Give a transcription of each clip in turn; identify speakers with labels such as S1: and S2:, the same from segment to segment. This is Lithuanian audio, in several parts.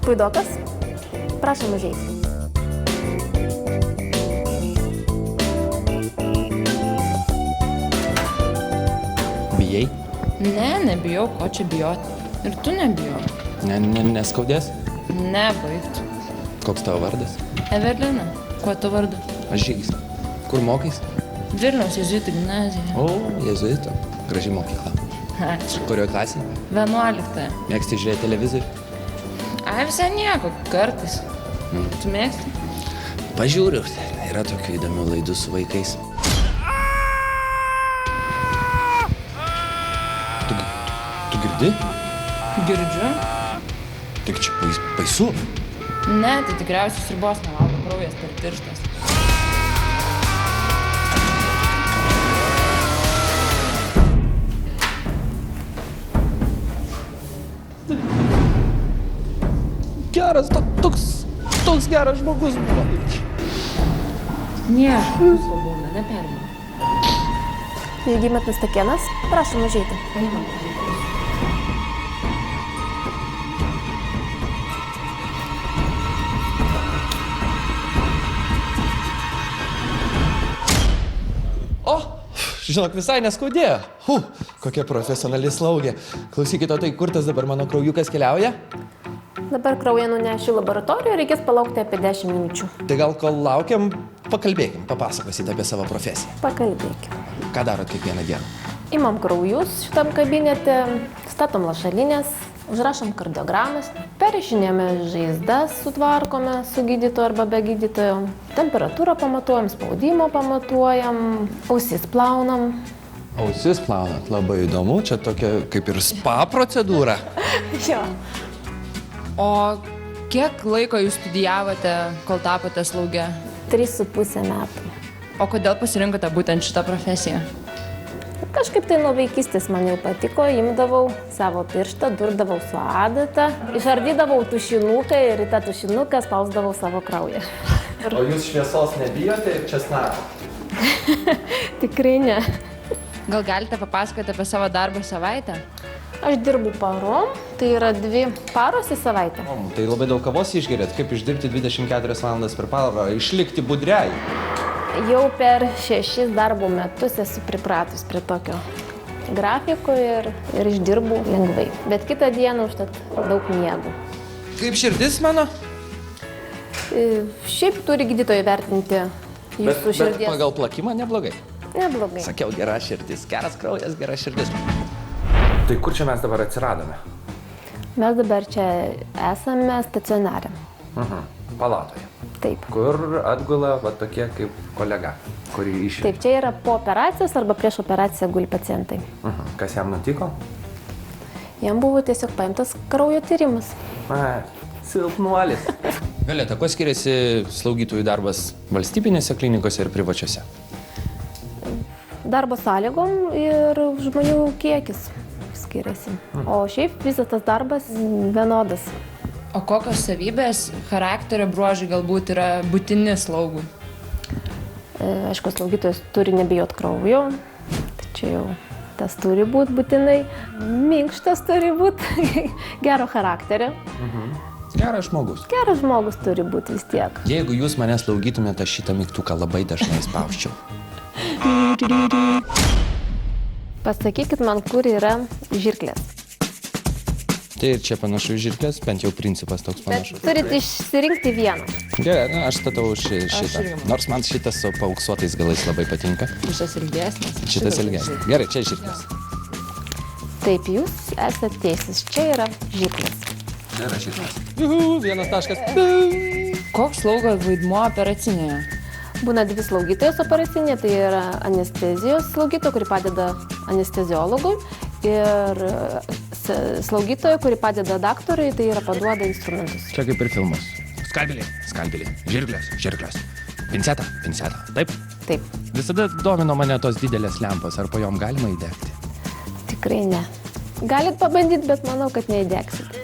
S1: Puidokas, prašom užeiti.
S2: Bijai?
S3: Ne, nebijau, ko čia bijoti. Ir tu nebijau.
S2: Neskaudės?
S3: Ne, baigt.
S2: Koks tavo vardas?
S3: Evelina, kuo tu vardu?
S2: Aš Žygis. Kur mokais?
S3: Vilniaus jėzuitų gimnazija.
S2: O, jėzuito. Graži mokykla.
S3: Ačiū.
S2: Kurioje klasėje?
S3: 11.
S2: Mėgsti žiūrėti televizorių?
S3: Ai, visai nieko, kartais. Tu mėgsti?
S2: Pažiūriu. Yra tokių įdomių laidų su vaikais. Tu girdi?
S3: Girdžiu.
S2: Tik čia baisu.
S3: Ne, tai tikriausiai sriubos nevalgo, kraujas per tirštas.
S2: Geras, toks geras žmogus buvo.
S3: Nieko, visko būna, neperima.
S1: Žygimantas Takėnas, prašom užeiti.
S2: Žinok, visai neskaudėjo. Kokia profesionali slaugė. Klausykite, tai kur tas dabar mano kraujukas keliauja?
S1: Dabar kraują nunešiu laboratoriją, reikės palaukti apie 10 minučių.
S2: Tai gal kol laukiam, pakalbėkim, papasakosite apie savo profesiją.
S1: Pakalbėkim.
S2: Ką darot kiekvieną dieną?
S1: Imam kraujus šitam kabinete, statom lašalinės, užrašom kardiogramas, perrišinėjame žaizdas, sutvarkome su gydytoju arba be gydytojo, temperatūrą pamatuojam, spaudimą pamatuojam, ausis plaunam.
S2: Ausis plaunat, labai įdomu, čia tokia kaip ir spa procedūra.
S1: Jo.
S3: O kiek laiko jūs studijavote, kol tapote slauge?
S1: 3,5 metų.
S3: O kodėl pasirinkote būtent šitą profesiją?
S1: Kažkaip tai nuo vaikystės man jau patiko, imdavau savo pirštą, durdavau su adata, išardydavau tušinuką ir į tą tušinuką spausdavau savo kraują.
S2: O jūs šviesos nebijote ir česnako?
S1: Tikrai ne.
S3: Gal galite papasakoti apie savo darbo savaitę?
S1: Aš dirbu parom, tai yra 2 paros į savaitę.
S2: Tai labai daug kavos išgerėt, kaip išdirbti 24 valandas per parą, išlikti budriai.
S1: Jau per 6 darbo metus esu pripratus prie tokio grafiko ir išdirbu lengvai. Bet kitą dieną užtat daug miegu.
S2: Kaip širdis mano?
S1: Šiaip turi gydytojai vertinti jūsų širdies.
S2: Bet pagal plakimą neblogai.
S1: Neblogai.
S2: Sakiau, gera širdis, geras kraujas, gera širdis. Tai kur čia mes dabar atsiradome?
S1: Mes dabar čia esame stacionare.
S2: Palatoje.
S1: Taip.
S2: Kur atgula va tokie kaip kolega, kurį išėjo.
S1: Taip, čia yra po operacijos arba prieš operaciją guli pacientai.
S2: Kas jam nutiko?
S1: Jam buvo tiesiog paimtas kraujo tyrimas.
S2: Silpnuolis. Violeta, kuo skiriasi slaugytojų darbas valstybinėse klinikose ir privačiose?
S1: Darbo sąlygom ir žmonių kiekis skiriasi. O šiaip visas tas darbas vienodas.
S3: O kokios savybės, charakterio bruožai galbūt yra būtini slaugui?
S1: Aišku, slaugytojas turi nebijot kraujo, tai čia jau tas turi būti būtinai. Minkštas turi būti, gero charakterio.
S2: Geras žmogus.
S1: Geras žmogus turi būti vis tiek.
S2: Jeigu jūs mane slaugytumėte, šitą mygtuką labai dažnai spausčiau.
S1: Pasakykit man, kur yra žirklės.
S2: Tai ir čia panašu į žirklės, bent jau principas toks
S1: Bet
S2: panašus.
S1: turit išsirinkti vieną.
S2: Gerai, aš statau šitą.
S3: irgi.
S2: Nors man šitas su paauksuotais galais labai patinka.
S3: Šitas ilgesnis.
S2: Šitas ilgesnis. Gerai, čia žirklės.
S1: Taip, jūs esate teisus. Čia yra žirklės.
S2: Čia yra žirklės. Vienas taškas.
S3: Koks slaugo vaidmuo operacinėje?
S1: Būna 2 slaugytojos operacinė, tai yra anestezijos slaugytoja, kuri padeda anesteziologui, ir slaugytoja, kuri padeda daktarui, tai yra paduoda instrumentus.
S2: Čia kaip ir filmas. Skalpelį, žirklės. Pincetą. Taip?
S1: Taip,
S2: Visada domino mane tos didelės lempos, ar po jom galima įdegti?
S1: tikrai ne. Galit pabandyti, bet manau, kad neįdegsit.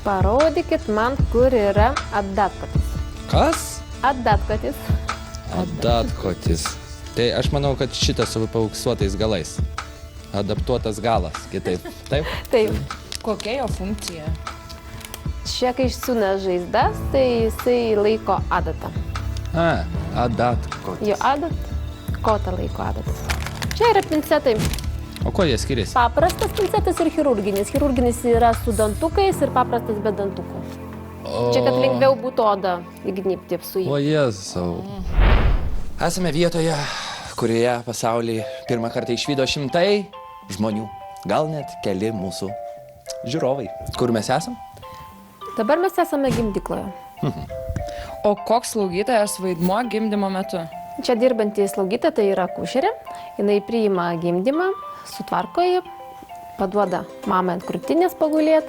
S1: Parodykit man, kur yra atdatkotis.
S2: Kas?
S1: Atdatkotis.
S2: Atdatkotis. Tai aš manau, kad šitas su paauksuotais galais. Adaptuotas galas, kitaip. Taip?
S1: Taip.
S3: Kokia jo funkcija?
S1: Čia, kai išsiūna žaizdas, tai jisai laiko adatą.
S2: Adat.
S1: Jo adat, kotą laiko adatą. Čia yra pincetai.
S2: O kuo jie skiriasi?
S1: Paprastas pincetas ir chirurginis. Chirurginis yra su dantukais ir paprastas be dantukų. Čia, kad lengviau būtų odą įgnybti su jį.
S2: O Jėzau. Esame vietoje, kurioje pasaulyje pirmą kartą išvydo šimtai žmonių. Gal net keli mūsų žiūrovai. Kur mes esam?
S1: Dabar mes esame gimdykloje.
S3: O koks slaugytojas vaidmuo gimdymo metu?
S1: Čia dirbantį slaugytoją, tai yra akušerė. Jinai priima gimdymą, sutvarko jį, paduoda mamą ant krūtinės pagulėti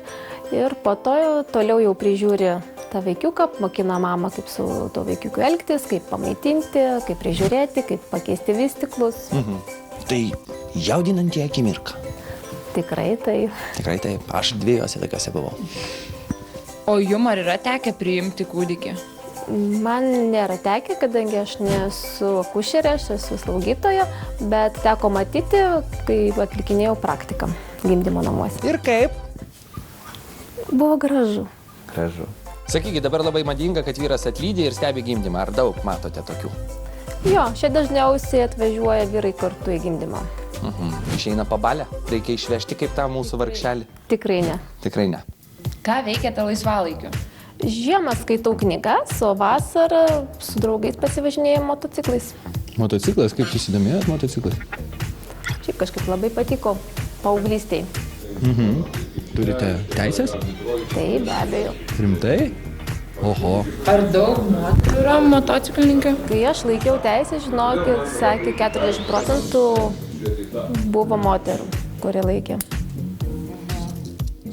S1: ir po to toliau jau prižiūri tą vaikiuką, mokina mamą, kaip su tuo vaikiuku elgtis, kaip pamaitinti, kaip prižiūrėti, kaip pakeisti vystiklus.
S2: Tai jaudinanti akimirka.
S1: Tikrai taip.
S2: Tikrai taip. Aš dviejose tokiuose buvau.
S3: O jum ar yra tekę priimti kūdikį?
S1: Man nėra tekę, kadangi aš nesu akušerė, aš esu slaugytoja, bet teko matyti, kai atlikinėjau praktiką gimdymo namuose.
S2: Ir kaip?
S1: Buvo gražu.
S2: Gražu. Sakykit, dabar labai madinga, kad vyras atlydi ir stebi gimdymą. Ar daug matote tokių?
S1: Jo, čia dažniausiai atvažiuoja vyrai kartu į gimdymą.
S2: Išeina pabalę? Reikia išvežti kaip tą mūsų vargšelį?
S1: Tikrai ne.
S2: Tikrai ne.
S3: Ką veikiate laisvalaikiu?
S1: Žiemą skaitau knygas, o vasarą su draugais pasivažinėjau motociklais.
S2: Motociklas? Kaip susidomėjot motociklais?
S1: Šiaip kažkaip labai patiko paauglystėj.
S2: Turite teisės?
S1: Tai be abejo.
S2: Rimtai? Oho.
S3: Ar daug moterų yra motociklininkė?
S1: Kai aš laikiau teisę, žinokit, sakė 40% buvo moterų, kurie laikė.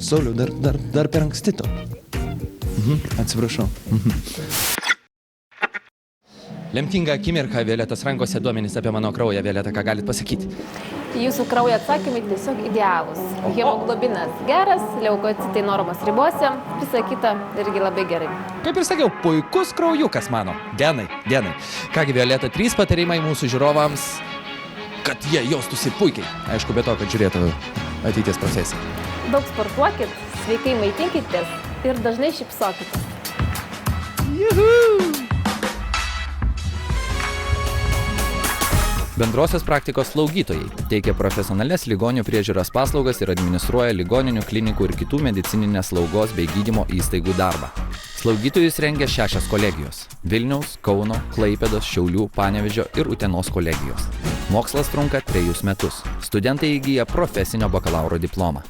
S2: Sauliau, dar per anksti to. Atsiprašau. Lemtinga akimirka, Violetos rankose duomenys apie mano kraują. Violeta, ką galit pasakyti?
S1: Jūsų kraujo atsakymai tiesiog idealūs. Hemoglobinas geras, leukocitai normos ribose, visa kita irgi labai gerai.
S2: Kaip ir sakiau, puikus kraujukas mano. Genai. Kągi, Violeta, 3 patarimai mūsų žiūrovams, kad jie jaustųsi puikiai. Aišku, be to, kad žiūrėtų ateities procesą.
S1: Daug sportuokit, sveikai maitinkitės ir dažnai šypsokitės.
S4: Bendrosios praktikos slaugytojai teikia profesionalias ligonių priežiūros paslaugas ir administruoja ligoninių, klinikų ir kitų medicininės slaugos bei gydymo įstaigų darbą. Slaugytojus rengia 6 kolegijos – Vilniaus, Kauno, Klaipėdos, Šiaulių, Panevėžio ir Utenos kolegijos. Mokslas trunka 3 metus. Studentai įgyja profesinio bakalauro diplomą.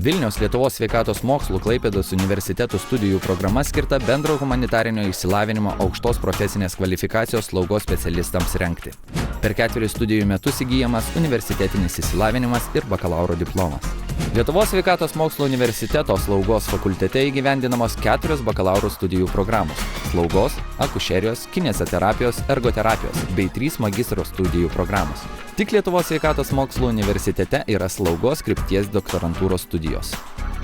S4: Vilniaus Lietuvos sveikatos mokslų Klaipėdos universitetų studijų programa skirta bendro humanitarinio išsilavinimo aukštos profesinės kvalifikacijos slaugos specialistams rengti. Per 4 studijų metus įgyjamas universitetinis išsilavinimas ir bakalauro diplomas. Lietuvos sveikatos mokslo universiteto slaugos fakultete įgyvendinamos 4 bakalauro studijų programos – slaugos, akušerijos, kineziterapijos, ergoterapijos bei 3 magistro studijų programos. Tik Lietuvos sveikatos mokslo universitete yra slaugos krypties doktorantūros studijos.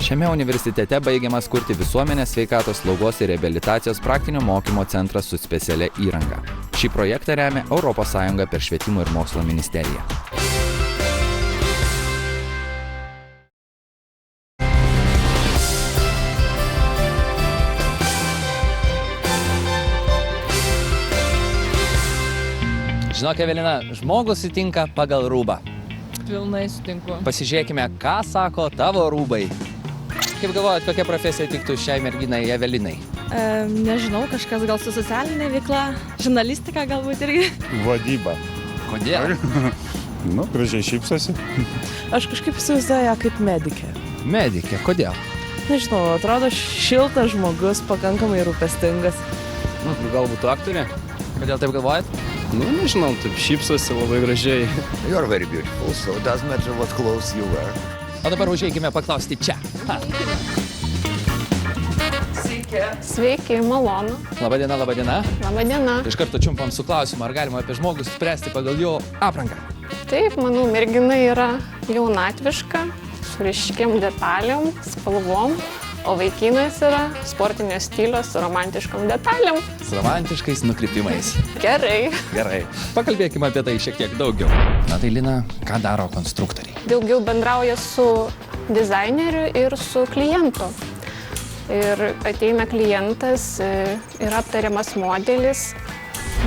S4: Šiame universitete baigiamas kurti visuomenės sveikatos slaugos ir reabilitacijos praktinio mokymo centras su specialia įranga. Šį projektą remia ES per Švietimo ir mokslo ministeriją. Žinok, Evelina, žmogus sutinka pagal rūbą.
S3: Pilnai sutinku.
S4: Pasižiūrėkime, ką sako tavo rūbai. Kaip galvojat, kokia profesija tiktų šiai merginai Evelinai?
S5: Nežinau, kažkas gal su socialinė veikla, žurnalistika galbūt irgi.
S6: Vadyba.
S4: Kodėl?
S6: Nu, gražiai šypsosi.
S5: Aš kažkaip įsivaizduoju ją kaip medikė.
S4: Medikė, kodėl?
S5: Nežinau, atrodo šiltas žmogus, pakankamai rūpestingas.
S4: Galbūt aktorė? Kodėl taip galvojat?
S6: Nu, nežinau, taip šypsosi labai gražiai.
S7: You're very beautiful, so it doesn't matter what clothes you wear.
S4: O dabar užeikime paklausti čia.
S1: Sveiki, malonu.
S4: Labadiena.
S1: Labadiena.
S4: Iš karto čiumpam su klausimu, ar galima apie žmogų spręsti pagal jo aprangą?
S8: Taip, manau, mergina yra jaunatviška, su ryškiam detalėm, spalvom. o vaikinas yra sportinio stilio su romantiškom detalėm.
S2: Su romantiškais nukrypimais.
S8: Gerai.
S2: Gerai. Pakalbėkime apie tai šiek tiek daugiau. Na tai Lina, ką daro konstruktoriai?
S8: Daugiau bendrauja su dizaineriu ir su klientu. Ir ateina klientas, yra aptariamas modelis,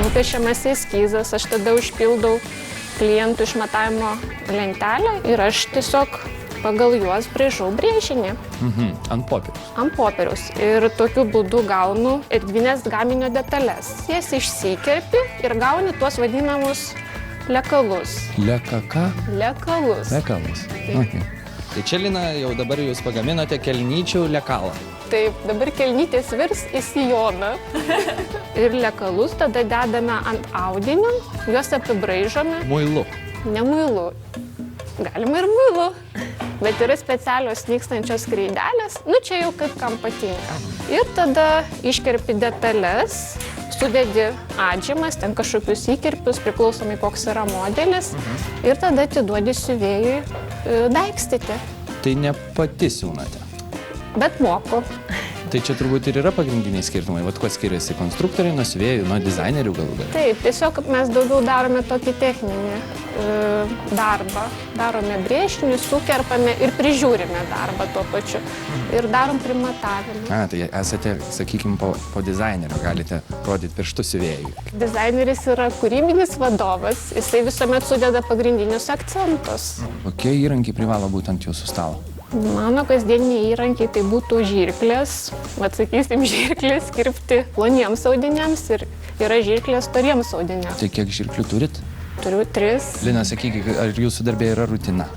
S8: nupiešiamas eskizas, aš tada užpildau klientų išmatavimo lentelę ir aš tiesiog pagal juos braižau brėžinį.
S2: Ant popieriaus.
S8: Ant popieriaus. Ir tokiu būdu gaunu erdvinės gaminio detalės. Jas išsikerpi ir gauni tuos vadinamus lekalus.
S2: Lekaka?
S8: Lekalus.
S2: Lekalus. Okay. Tai čia, Lina, jau dabar jūs pagaminote kelnyčių lekalą.
S8: Taip, dabar kelnytės virs į sijoną. Ir lekalus tada dedame ant audinio, juos apibraižome.
S2: Muilu.
S8: Ne muilu. Galima ir muilu. Bet yra specialios nykstančios kreidelės. Nu, čia jau kaip kam patinka. Ir tada iškerpi detalės, sudedi atžymas, ten kažkokius įkirpius, priklausomai koks yra modelis. Ir tada atiduodi siuvėjui daikstyti.
S2: Tai ne pati siūnate.
S8: Bet moku.
S2: Tai čia turbūt ir yra pagrindiniai skirtumai. Vat kuo skiriasi konstruktoriai nuo siuvėjų, nuo dizainerių galų gale.
S8: Taip, tiesiog mes daugiau darome tokį techninį darbą. Darome brėžinį, sukerpame ir prižiūrime darbą tuo pačiu. Ir darom primatavimą.
S2: Tai esate, sakykime, po dizainerio, galite rodyti pirštus siuvėjui.
S8: Dizaineris yra kūrybinis vadovas, jisai visuomet sudeda pagrindinius akcentus.
S2: Kokie įrankiai privalo būti ant jūsų stalo?
S8: Mano kasdieniniai įrankiai tai būtų žirklės, atsakysim, žirklės kirpti ploniems audiniams ir yra žirklės storiems audiniams.
S2: Tai kiek žirklių turit?
S8: Turiu 3.
S2: Lina, sakykite, ar jūsų darbė yra rutina?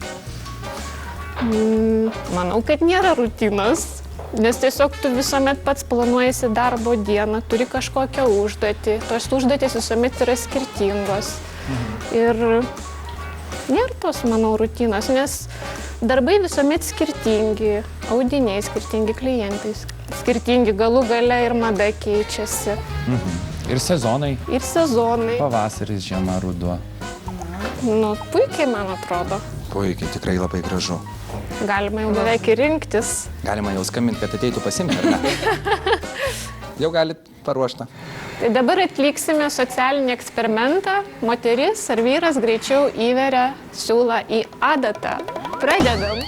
S8: Manau, kad nėra rutinos, nes tiesiog tu visuomet pats planuojasi darbo dieną, turi kažkokią užduotį, tos užduotys visuomet yra skirtingos. Ir nėra tos, manau, rutinos, nes darbai visuomet skirtingi, audiniai skirtingi, klientai skirtingi, galų gale ir mada keičiasi.
S2: Ir sezonai?
S8: Ir sezonai.
S2: Pavasaris, žiema, ruduo.
S8: Nu, puikiai, man atrodo.
S2: Puikiai, tikrai labai gražu.
S8: Galima jau beveik ir rinktis.
S2: Galima jau skambinti, kad ateitų pasimti, ar ne? Jau galit paruoštą.
S8: Tai dabar atliksime socialinį eksperimentą. Moteris ar vyras greičiau įveria siūlą į adatą. Pradedam.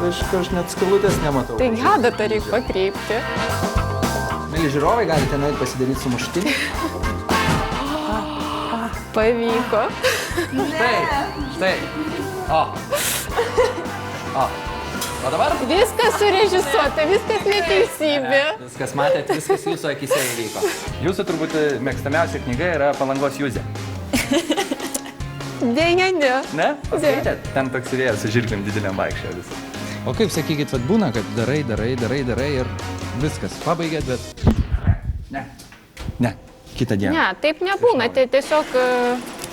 S2: Aš net skilutės nematau.
S8: Tai adatą reikia pakreipti.
S2: Mėly žiūrovai, galite nueiti pasidaryti sumuštinį.
S8: Pavyko.
S2: Štai. O dabar?
S8: Viskas surežisuota, viskas neteisybė.
S2: Viskas matėt, viskas jūsų akise įvyko. Jūsų turbūt mėgstamiausia knyga yra Palangos Juzė.
S8: Deja, ne.
S2: Ne? Skaitėt? Ten toks vėjas su žirklėm dideliam vaikščioja visą. O kaip sakykit, vat būna, kad darai ir viskas. Pabaigėt, bet... Ne. Kitą dieną.
S8: Ne, taip nebūna. Tai tiesiog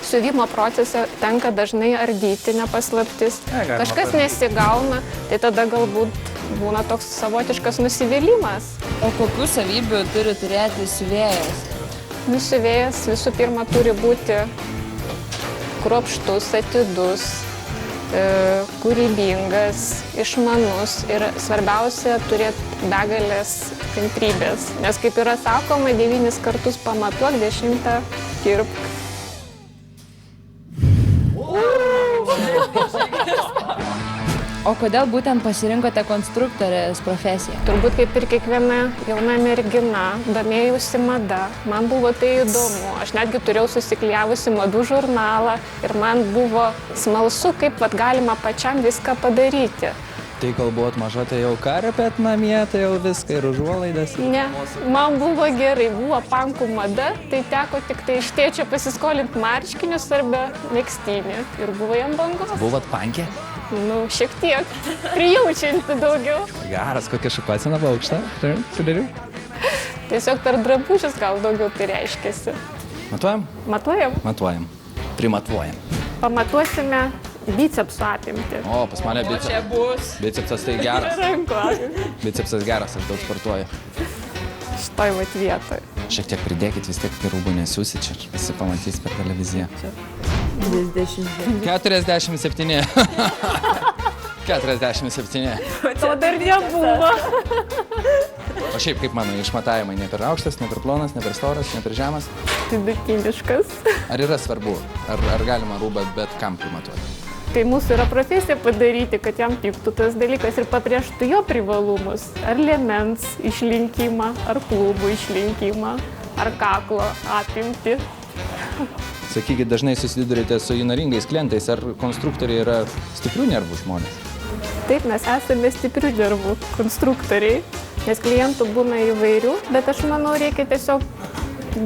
S8: siuvimo procese tenka dažnai ardyti, nepaslaptis. Kažkas nesigauna, tai tada galbūt būna toks savotiškas nusivylimas.
S3: O kokių savybių turi turėti siuvėjas?
S8: Siuvėjas visų pirma turi būti kruopštus, atidus, kūrybingas, išmanus ir svarbiausia turėti begalės kantrybės. Nes kaip yra sakoma, 9 kartus pamatuok, 10 kirpk.
S3: O kodėl būtent pasirinkote konstruktorės profesiją?
S8: Turbūt kaip ir kiekviena jauna mergina, domėjausi mada. Man buvo tai įdomu. Aš netgi turėjau susiklijavusi madų žurnalą ir man buvo smalsu, kaip galima pačiam viską padaryti.
S2: Tai kol buvot maža, tai jau karpėt namie, tai jau viską ir užuolaidas.
S8: Ne, man buvo gerai, buvo pankų mada, tai teko tik tai iš tėčio pasiskolinti marškinius arba megztinį ir buvo jam bangos.
S2: Buvot pankė?
S8: Nu, šiek tiek. Prijaučianti daugiau.
S2: Geras, kokia šukuosena buvo aukšta.
S8: Tiesiog per drabužius gal daugiau tai reiškiasi.
S2: Matuojam?
S8: Matuojam?
S2: Matuojam. Primatuojam.
S8: Pamatuosime bicepsų apimtį.
S2: O, pas mane
S3: Čia bus.
S2: bicepsas tai geras.
S8: Rankovė.
S2: Bicepsas geras, aš daug sportuoju.
S8: Šitoj vat vietoj.
S2: Šiek tiek pridėkit, vis tiek rūbų nesiūsit čia, visi pamatys per televiziją. 47. 47.
S8: To dar nebuvo.
S2: O šiaip kaip mano išmatavimai, ne per aukštas, ne per plonas, ne per storas, ne per žemas?
S8: Vidutiniškas.
S2: Ar yra svarbu? Ar galima rūbą bet kam primatuoti?
S8: Tai mūsų yra profesija padaryti, kad jam tiktų tas dalykas ir pabrėžtų jo privalumus. Ar liemens išlinkimą, ar klubų išlinkimą, ar kaklo apimtį.
S2: Sakykit, dažnai susidurite su įnoringais klientais, ar konstruktoriai yra stiprių nervų žmonės?
S8: Taip, mes esame stiprių nervų konstruktoriai, nes klientų būna įvairių, bet aš manau, reikia tiesiog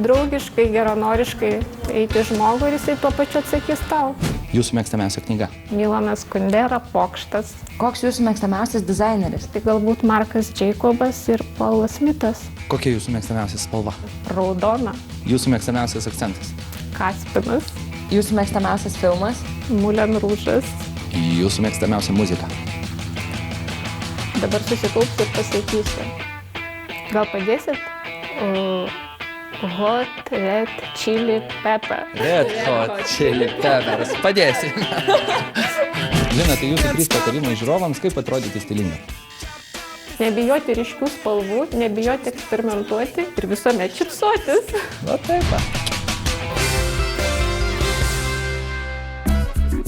S8: draugiškai, geranoriškai eiti žmogų ir jisai tuo pačiu atsakys tau.
S2: Jūsų mėgstamiausia knyga?
S8: Milanas Kundera, Pokštas.
S3: Koks jūsų mėgstamiausias dizaineris?
S8: Tai galbūt Markas Jacobas ir Paulas Smitas.
S2: Kokia jūsų mėgstamiausia spalva?
S8: Raudona.
S2: Jūsų mėgstamiausias akcentas?
S8: Kaspinas.
S3: Jūsų mėgstamiausias filmas?
S8: Mulen Rūžas.
S2: Jūsų mėgstamiausia muzika?
S8: Dabar susikaupsiu ir pasakysiu. Gal padėsit? Hot Red Chili Pepper.
S2: Red Hot Chili Peppers. Padėsi. Lina, tai jūsų 3 patarimai žiūrovams, kaip atrodyti stilingai?
S8: Nebijoti ryškių spalvų, nebijoti eksperimentuoti ir visuomet šypsotis.
S2: O taip.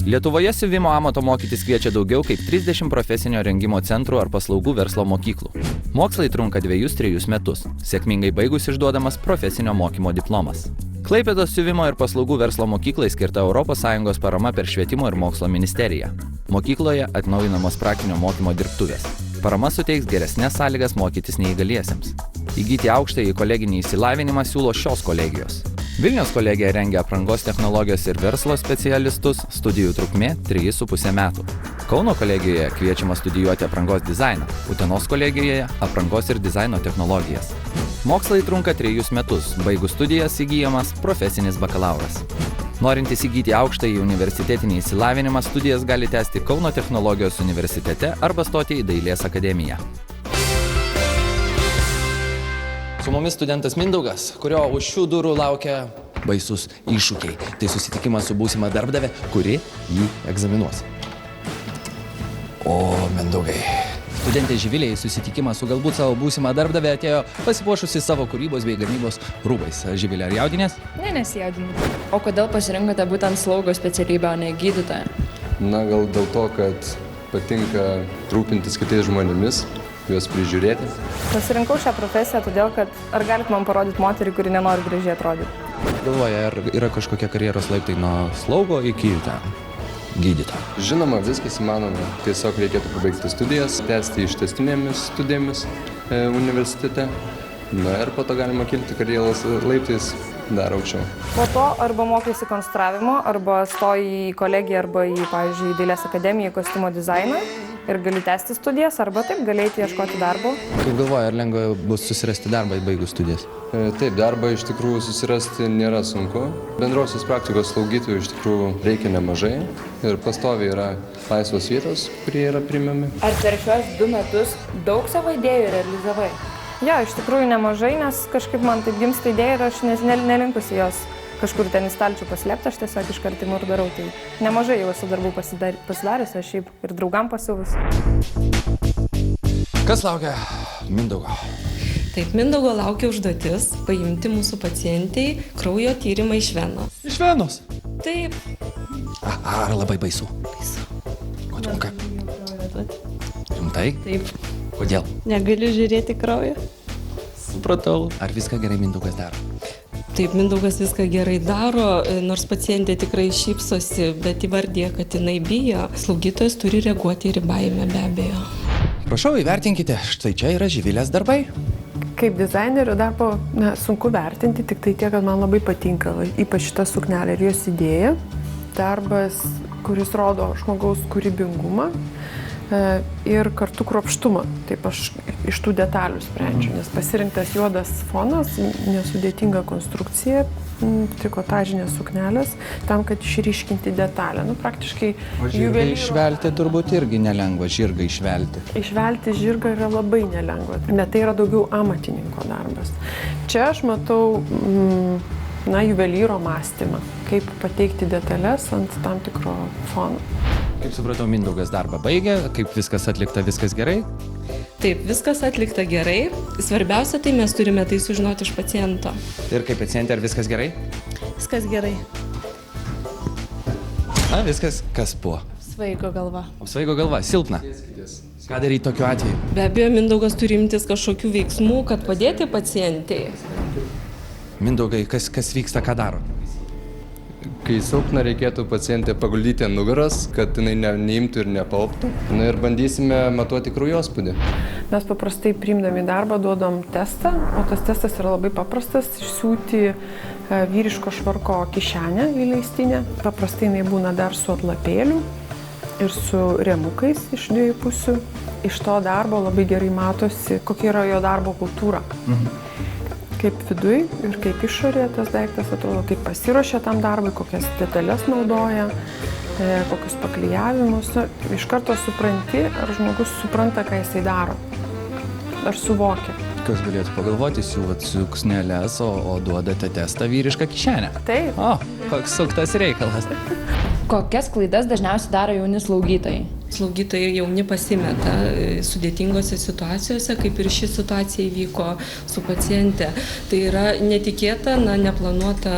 S4: Lietuvoje siuvimo amato mokytis kviečia daugiau kaip 30 profesinio rengimo centrų ar paslaugų verslo mokyklų. Mokslai trunka 2-3 metus. Sėkmingai baigus išduodamas profesinio mokymo diplomas. Klaipėdos siuvimo ir paslaugų verslo mokyklai skirta ES parama per Švietimo ir mokslo ministeriją. Mokykloje atnaujinamos praktinio mokymo dirbtuvės. Parama suteiks geresnės sąlygas mokytis neįgaliesiems. Įgyti aukštąjį koleginį išsilavinimą siūlo šios kolegijos. Vilniaus kolegija rengia aprangos technologijos ir verslo specialistus, studijų trukmė 3,5 metų. Kauno kolegijoje kviečiama studijuoti aprangos dizainą, Utenos kolegijoje aprangos ir dizaino technologijas. Mokslai trunka 3 metus, baigus studijas įgyjamas profesinis bakalauras. Norintys įgyti aukštąjį universitetinį išsilavinimą, studijas gali tęsti Kauno technologijos universitete arba stoti į Dailės akademiją.
S2: Su mumis studentas Mindaugas, kurio už šių durų laukia baisus iššūkiai. Tai susitikimas su būsima darbdavė, kuri jį egzaminuos. O, Mindaugai. Studentė Živilė į susitikimą su galbūt savo būsimą darbdavę atėjo pasipuošusi savo kūrybos bei gamybos rūbais. Živilė, ar jaudinės?
S3: Ne, nesijaudinu. O kodėl pasirinkote būtent slaugo specialybę, o ne gydytoją?
S9: Na, gal dėl to, kad patinka rūpintis kitais žmonėmis, juos prižiūrėti.
S10: Pasirinkau šią profesiją todėl, kad ar galit man parodyti moterį, kuri nenori gražiai atrodyti?
S2: Galvoja, ar yra kažkokia karjeros laiptai nuo slaugo iki gydytojo?
S9: Žinoma, viskas įmanoma. Tiesiog reikėtų pabaigti studijas, tęsti ištęstinėmis studijomis universitete. Na ir po to galima kilti karjeros laiptais dar aukščiau.
S10: Po to arba mokaisi konstravimo, arba stoji į kolegiją, arba į, pavyzdžiui, Dailės akademiją į kostiumo dizainą ir gali tęsti studijas, arba taip gali eiti ieškoti darbo.
S2: Kaip galvoja, ar lengva bus susirasti darbą baigus studijas?
S9: Taip, darbą iš tikrųjų susirasti nėra sunku. Bendrosios praktikos slaugytojų iš tikrųjų reikia nemažai ir pastoviai yra laisvos vietos, kurie yra priimami.
S3: Ar per šios 2 metus daug savo idėjų realizavai?
S10: Jo, iš tikrųjų nemažai, nes kažkaip man taip gimsta idėja ir aš nelinkusi jos kažkur ten į stalčių paslėpti, aš tiesiog iš kartimų ir darau. Tai nemažai jau esu darbų pasidariusi, aš šiaip ir draugam pasiuvus.
S2: Kas laukia Mindaugo?
S11: Taip, Mindaugo laukia užduotis paimti mūsų pacientei kraujo tyrimą iš venos.
S2: Iš venos?
S11: Taip.
S2: Ar labai baisu?
S11: Baisu.
S2: Kodėl? Rimtai?
S11: Taip.
S2: Kodėl?
S11: Negaliu žiūrėti kraują.
S2: Supratau. Ar viską gerai Mindaugas daro?
S11: Taip, Mindaugas viską gerai daro, nors pacientė tikrai šypsosi, bet įvardė, kad jinai bijo. Slaugytojas turi reaguoti ir į baimę, be abejo.
S2: Prašau, įvertinkite, štai čia yra Živilės darbai.
S12: Kaip dizainerio darbo sunku vertinti, tik tai tiek, kad man labai patinka, ypač šita suknelė ir jos idėja. Darbas, kuris rodo žmogaus kūrybingumą ir kartu kruopštumą. Taip aš iš tų detalių sprendžiu, nes pasirinktas juodas fonas, nesudėtinga konstrukcija, trikotažinės suknelės, tam, kad išryškinti detalę. Praktiškai
S2: žirgą išvelti turbūt irgi nelengva, žirgą išvelti.
S12: Išvelti žirgą yra labai nelengva, bet tai yra daugiau amatininko darbas. Čia aš matau juvelyro mąstymą, kaip pateikti detalės ant tam tikro fono.
S2: Kaip supratau, Mindaugas darbą baigė, kaip viskas atlikta, viskas gerai.
S11: Taip, viskas atlikta gerai. Svarbiausia, tai mes turime tai sužinoti iš paciento.
S2: Ir kaip pacientė, ar viskas gerai?
S5: Viskas gerai.
S2: Na, viskas, kas buvo.
S5: Svaigo galva.
S2: Apsvaigo galva, silpna. Ką daryti tokiu atveju?
S11: Be abejo, Mindaugas turi imtis kažkokių veiksmų, kad padėti pacientai.
S2: Mindaugai, kas vyksta, ką daro?
S9: Kai silpna, reikėtų pacientę paguldyti ant nugaros, kad jinai neimtų ir nepauptų. Na ir bandysime matuoti kraujospūdį.
S12: Mes paprastai priimdami darbą duodam testą, o tas testas yra labai paprastas - išsiūti vyriško švarko kišenę įleistinę. Paprastai jinai būna dar su atlapėliu ir su remukais iš dviejų pusių. Iš to darbo labai gerai matosi, kokia yra jo darbo kultūra. Kaip viduj ir kaip išorėje tas daiktas atrodo, kaip pasiruošia tam darbui, kokias detalės naudoja, kokius paklijavimus. Iš karto supranti, ar žmogus supranta, ką jisai daro, ar suvokia.
S4: Kas galėtų pagalvoti, siūvat suksneles, o duodate testą vyrišką kišenę.
S12: Taip.
S4: O, koks suktas reikalas.
S3: Kokias klaidas dažniausiai daro jauni slaugytojai?
S11: Slaugytojai jauni pasimeta sudėtingose situacijose, kaip ir ši situacija įvyko su paciente. Tai yra netikėta, neplanuota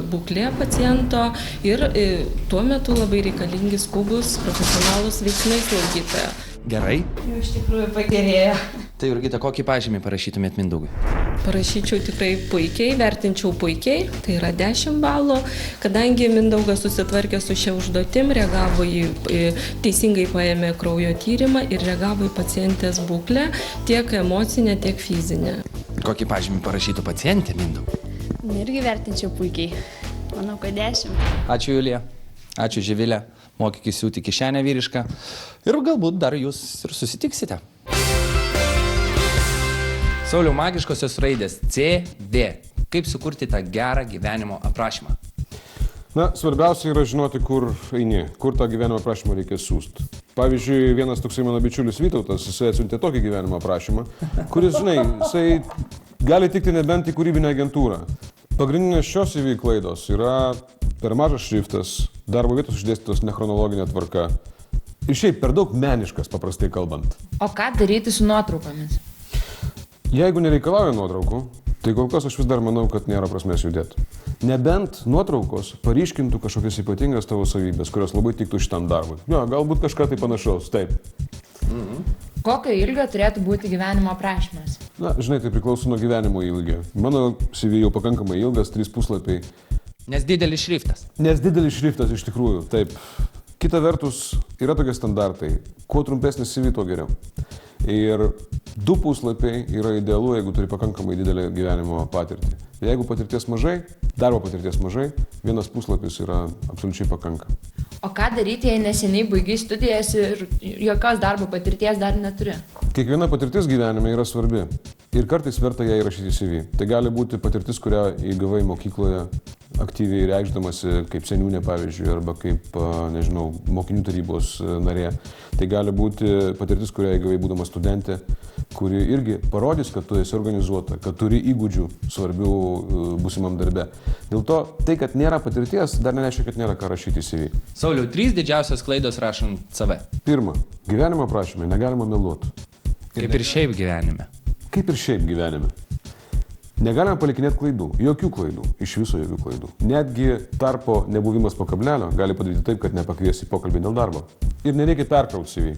S11: būklė paciento ir tuo metu labai reikalingi skubus profesionalūs veiksmai slaugytojo.
S2: Gerai.
S11: Jau iš tikrųjų pagerėjo.
S2: Tai Jurgita, kokį pažymį parašytumėt Mindaugui?
S11: Parašyčiau tikrai puikiai, vertinčiau puikiai, tai yra 10 balų, kadangi Mindaugas susitvarkė su šia užduotim, reagavo teisingai paėmė kraujo tyrimą ir reagavo į pacientės būklę, tiek emocinę, tiek fizinę.
S2: Kokį pažymį parašytų pacientė Mindaugui?
S5: Irgi vertinčiau puikiai. Manau, kad 10.
S4: Ačiū Julija, ačiū Živilė, mokykis siūti kišenę vyrišką ir galbūt dar jūs ir susitiksite. Sauliau, magiškosios raidės C, D. Kaip sukurti tą gerą gyvenimo aprašymą?
S13: Na, svarbiausia yra žinoti, kur eini, kur tą gyvenimo aprašymą reikia siūsti. Pavyzdžiui, vienas toksai mano bičiulis Vytautas, jisai atsiuntė tokį gyvenimo aprašymą, kuris, žinai, jisai gali tikti nebent į kūrybinę agentūrą. Pagrindinės šios CV klaidos yra per mažas šriftas, darbo vietos išdėstytos nechronologinė tvarka ir šiaip per daug meniškas, paprastai kalbant.
S3: O ką daryti su nuotraukomis?
S13: Jeigu nereikalauja nuotraukų, tai kol kas aš vis dar manau, kad nėra prasmės judėti. Nebent nuotraukos paryškintų kažkokias ypatingas tavo savybės, kurios labai tiktų šitam darbui. Jo, galbūt kažką tai panašaus, taip.
S3: Kokio ilgio turėtų būti gyvenimo aprašymas?
S13: Na, žinai, tai priklauso nuo gyvenimo ilgio. Mano CV jau pakankamai ilgas, 3 puslapiai.
S2: Nes didelis šriftas.
S13: Nes didelis šriftas iš tikrųjų, taip. Kita vertus, yra tokie standartai. Kuo trumpesnis CV, tuo geriau. Ir 2 puslapiai yra idealu, jeigu turi pakankamai didelę gyvenimo patirtį. Jeigu patirties mažai, darbo patirties mažai, 1 puslapis yra absoliučiai pakanka.
S3: O ką daryti, jei neseniai baigiai studijas ir jokios darbo patirties dar neturi?
S13: Kiekviena patirtis gyvenime yra svarbi ir kartais verta ją įrašyti į CV. Tai gali būti patirtis, kurią įgavai mokykloje, aktyviai reikšdamasi kaip seniūnė, pavyzdžiui, arba kaip, nežinau, mokinių tarybos narė. Tai gali būti patirtis, kurią įgavai būdama studentė, kuri irgi parodys, kad tu esi organizuota, kad turi įgūdžių svarbių būsimam darbe. Dėl to, tai, kad nėra patirties, dar nereiškia, kad nėra ką rašyti į CV.
S2: Sauliau, 3 didžiausios klaidos rašant CV.
S13: Pirma, gyvenimo aprašymai negalima meluoti.
S2: Kaip ir šiaip gyvenime.
S13: Kaip ir šiaip gyvenime. Negalima palikinėti klaidų, jokių klaidų, iš viso jokių klaidų. Netgi tarpo nebuvimas po kablelio gali padaryti taip, kad nepakviesi į pokalbį dėl darbo. Ir nereikia perkrauti CV.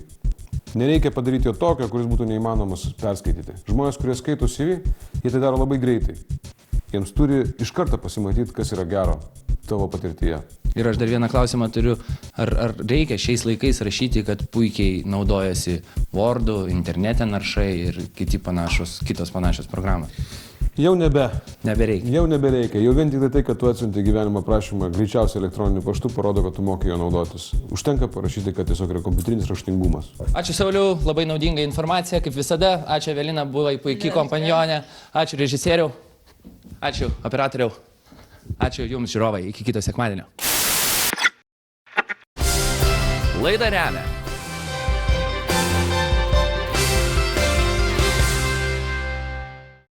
S13: Nereikia padaryti jo tokio, kuris būtų neįmanomas perskaityti. Žmonės, kurie skaito CV, jie tai daro labai greitai. Jiems turi iš karto pasimatyti, kas yra gero tavo patirtyje.
S2: Ir aš dar vieną klausimą turiu. Ar reikia šiais laikais rašyti, kad puikiai naudojasi Word'u, internete naršai ir kitos panašios programos?
S13: Jau
S2: Nebereikia.
S13: Jau nebereikia. Jau vien tik tai, kad tu atsiunti gyvenimo aprašymą greičiausiai elektroniniu paštu, parodo, kad tu moki jo naudotis. Užtenka parašyti, kad tiesiog yra kompiuterinis raštingumas.
S2: Ačiū Sauliau, labai naudinga informacija, kaip visada. Ačiū Evelina, buvai puikiai kompanionė. Ačiū režisieriau. Ačiū operatoriau. Ačiū jums žiūrovai. Iki kito sekmadienio.
S4: Laidą remia